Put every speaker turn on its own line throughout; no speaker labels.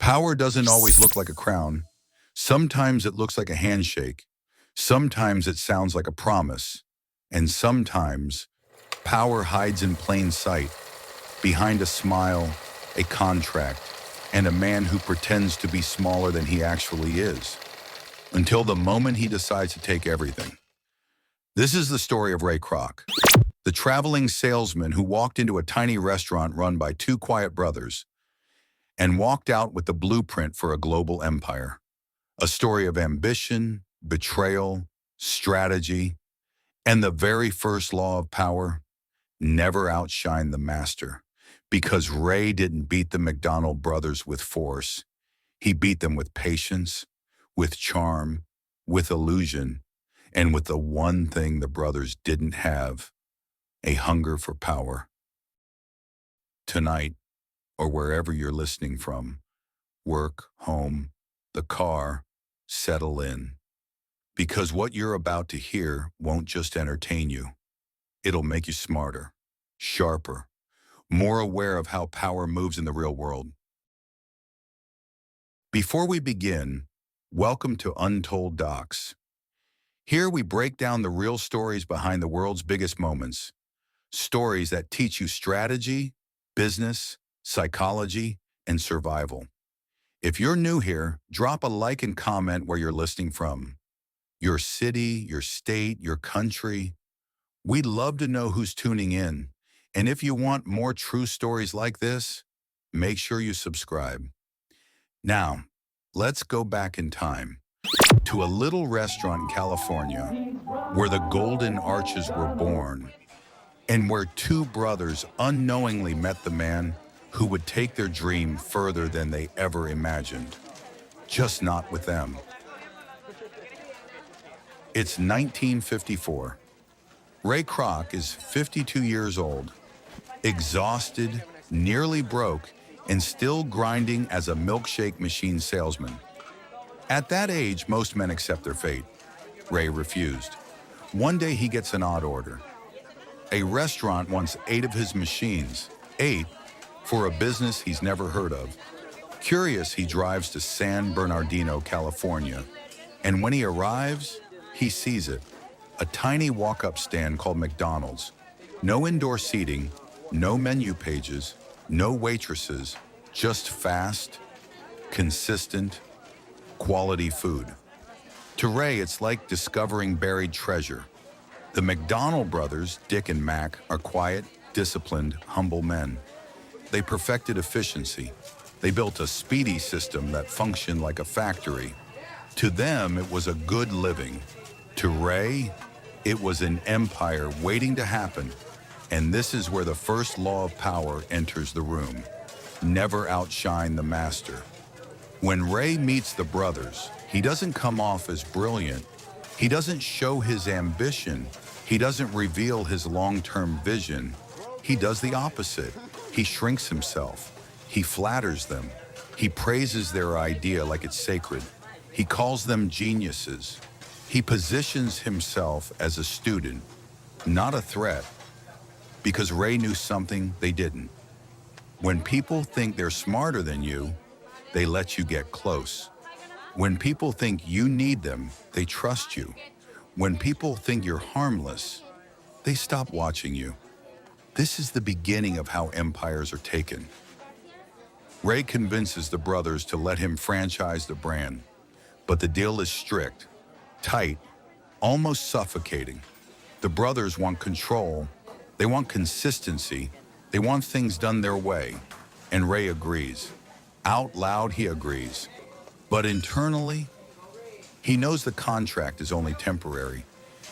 Power doesn't always look like a crown. Sometimes it looks like a handshake. Sometimes it sounds like a promise. And sometimes power hides in plain sight, behind a smile, a contract, and a man who pretends to be smaller than he actually is, until the moment he decides to take everything. This is the story of Ray Kroc, the traveling salesman who walked into a tiny restaurant run by two quiet brothers and walked out with the blueprint for a global empire. A story of ambition, betrayal, strategy, and the very first law of power: never outshine the master. Because Ray didn't beat the McDonald brothers with force. He beat them with patience, with charm, with illusion, and with the one thing the brothers didn't have: a hunger for power. Tonight, or wherever you're listening from, work, home, the car, settle in. Because what you're about to hear won't just entertain you. It'll make you smarter, sharper, more aware of how power moves in the real world. Before we begin, welcome to Untold Docs. Here we break down the real stories behind the world's biggest moments. Stories that teach you strategy, business, psychology, and survival. If you're new here, drop a like and comment where you're listening from. Your city, your state, your country. We'd love to know who's tuning in. And if you want more true stories like this, make sure you subscribe. Now, let's go back in time to a little restaurant in California where the golden arches were born and where two brothers unknowingly met the man who would take their dream further than they ever imagined. Just not with them. It's 1954. Ray Kroc is 52 years old, exhausted, nearly broke, and still grinding as a milkshake machine salesman. At that age, most men accept their fate. Ray refused. One day he gets an odd order. A restaurant wants 8 of his machines, 8, for a business he's never heard of. Curious, he drives to San Bernardino, California, and when he arrives, he sees it. A tiny walk-up stand called McDonald's. No indoor seating, no menu pages, no waitresses, just fast, consistent, quality food. To Ray, it's like discovering buried treasure. The McDonald brothers, Dick and Mac, are quiet, disciplined, humble men. They perfected efficiency. They built a speedy system that functioned like a factory. To them, it was a good living. To Ray, it was an empire waiting to happen. And this is where the first law of power enters the room. Never outshine the master. When Ray meets the brothers, he doesn't come off as brilliant. He doesn't show his ambition. He doesn't reveal his long-term vision. He does the opposite. He shrinks himself. He flatters them. He praises their idea like it's sacred. He calls them geniuses. He positions himself as a student, not a threat, because Ray knew something they didn't. When people think they're smarter than you, they let you get close. When people think you need them, they trust you. When people think you're harmless, they stop watching you. This is the beginning of how empires are taken. Ray convinces the brothers to let him franchise the brand, but the deal is strict, tight, almost suffocating. The brothers want control, they want consistency, they want things done their way, and Ray agrees. Out loud, he agrees. But internally, he knows the contract is only temporary.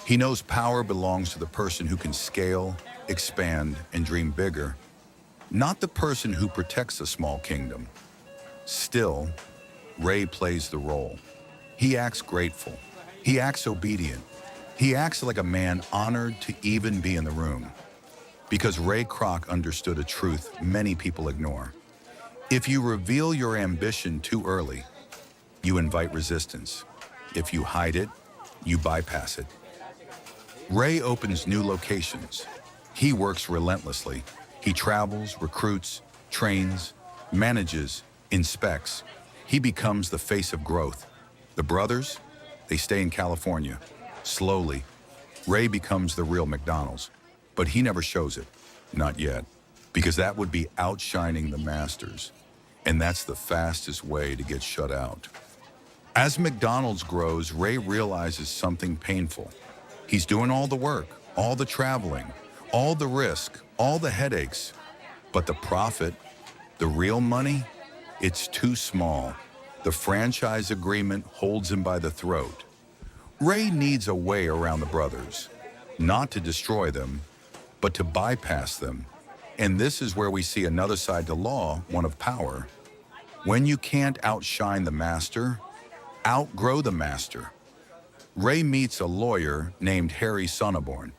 He knows power belongs to the person who can scale, expand, and dream bigger, not the person who protects a small kingdom. Still, Ray plays the role. He acts grateful. He acts obedient. He acts like a man honored to even be in the room. Because Ray Kroc understood a truth many people ignore. If you reveal your ambition too early, you invite resistance. If you hide it, you bypass it. Ray opens new locations. He works relentlessly. He travels, recruits, trains, manages, inspects, He becomes the face of growth. The brothers, they stay in California. Slowly, Ray becomes the real McDonald's, but he never shows it, not yet, because that would be outshining the masters, and that's the fastest way to get shut out. As McDonald's grows, Ray realizes something painful. He's doing all the work, all the traveling, all the risk, all the headaches, but the profit, the real money, it's too small. The franchise agreement holds him by the throat. Ray needs a way around the brothers, not to destroy them, but to bypass them. And this is where we see another side to law, one of power. When you can't outshine the master, outgrow the master. Ray meets a lawyer named Harry Sonneborn.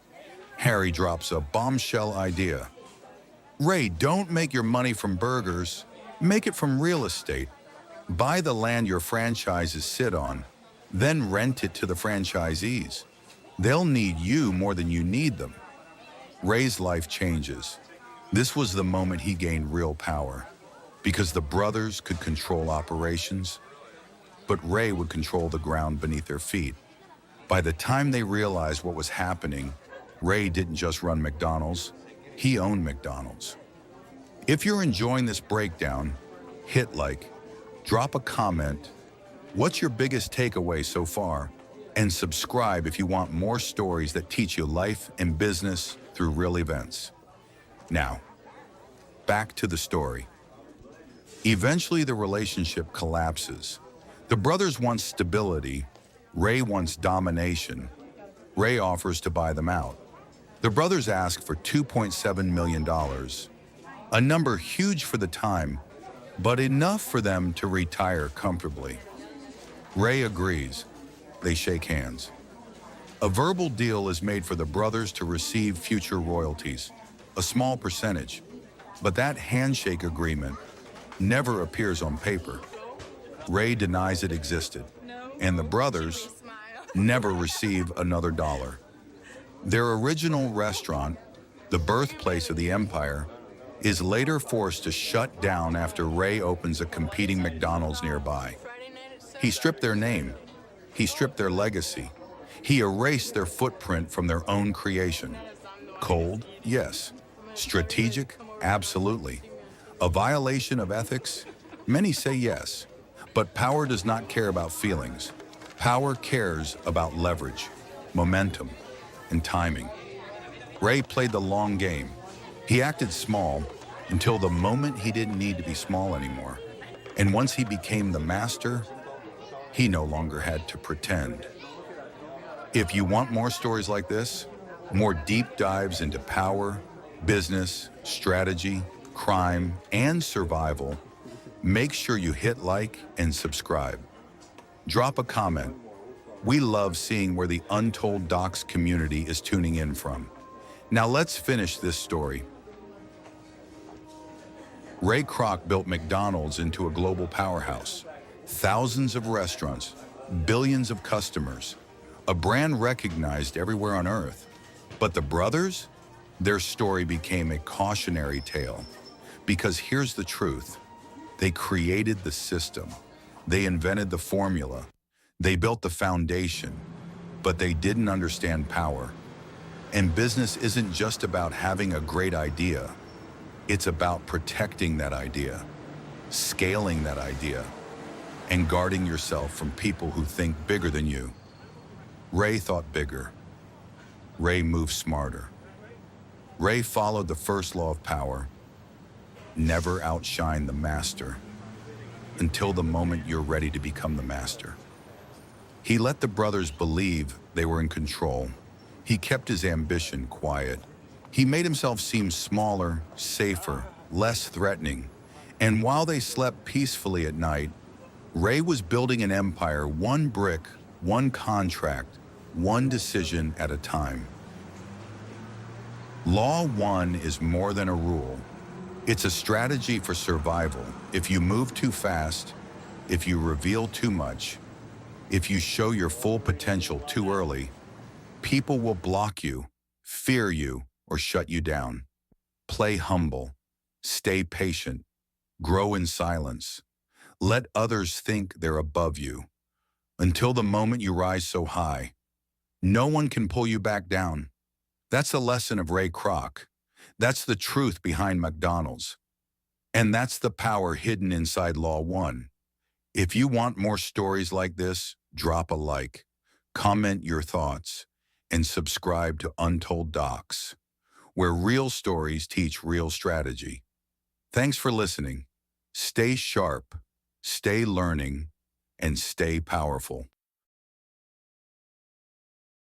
Harry drops a bombshell idea. Ray, don't make your money from burgers, make it from real estate. Buy the land your franchises sit on, then rent it to the franchisees. They'll need you more than you need them. Ray's life changes. This was the moment he gained real power, because the brothers could control operations, but Ray would control the ground beneath their feet. By the time they realized what was happening, Ray didn't just run McDonald's, he owned McDonald's. If you're enjoying this breakdown, hit like, drop a comment, what's your biggest takeaway so far, and subscribe if you want more stories that teach you life and business through real events. Now, back to the story. Eventually the relationship collapses. The brothers want stability, Ray wants domination. Ray offers to buy them out. The brothers ask for $2.7 million, a number huge for the time, but enough for them to retire comfortably. Ray agrees. They shake hands. A verbal deal is made for the brothers to receive future royalties, a small percentage, but that handshake agreement never appears on paper. Ray denies it existed, and the brothers never receive another dollar. Their original restaurant, the birthplace of the empire, is later forced to shut down after Ray opens a competing McDonald's nearby. He stripped their name. He stripped their legacy. He erased their footprint from their own creation. Cold? Yes. Strategic? Absolutely. A violation of ethics? Many say yes. But power does not care about feelings. Power cares about leverage, momentum, and timing. Ray played the long game. He acted small until the moment he didn't need to be small anymore. And once he became the master, he no longer had to pretend. If you want more stories like this, more deep dives into power, business, strategy, crime, and survival, make sure you hit like and subscribe. Drop a comment. We love seeing where the Untold Docs community is tuning in from. Now let's finish this story. Ray Kroc built McDonald's into a global powerhouse. Thousands of restaurants, billions of customers, a brand recognized everywhere on earth. But the brothers, their story became a cautionary tale. Because here's the truth. They created the system. They invented the formula. They built the foundation, but they didn't understand power. And business isn't just about having a great idea. It's about protecting that idea, scaling that idea, and guarding yourself from people who think bigger than you. Ray thought bigger. Ray moved smarter. Ray followed the first law of power. Never outshine the master until the moment you're ready to become the master. He let the brothers believe they were in control. He kept his ambition quiet. He made himself seem smaller, safer, less threatening. And while they slept peacefully at night, Ray was building an empire, one brick, one contract, one decision at a time. Law 1 is more than a rule. It's a strategy for survival. If you move too fast, if you reveal too much, if you show your full potential too early, people will block you, fear you, or shut you down. Play humble, stay patient, grow in silence. Let others think they're above you. Until the moment you rise so high, no one can pull you back down. That's the lesson of Ray Kroc. That's the truth behind McDonald's. And that's the power hidden inside Law 1. If you want more stories like this, drop a like, comment your thoughts, and subscribe to Untold Docs, where real stories teach real strategy. Thanks for listening. Stay sharp, stay learning, and stay powerful.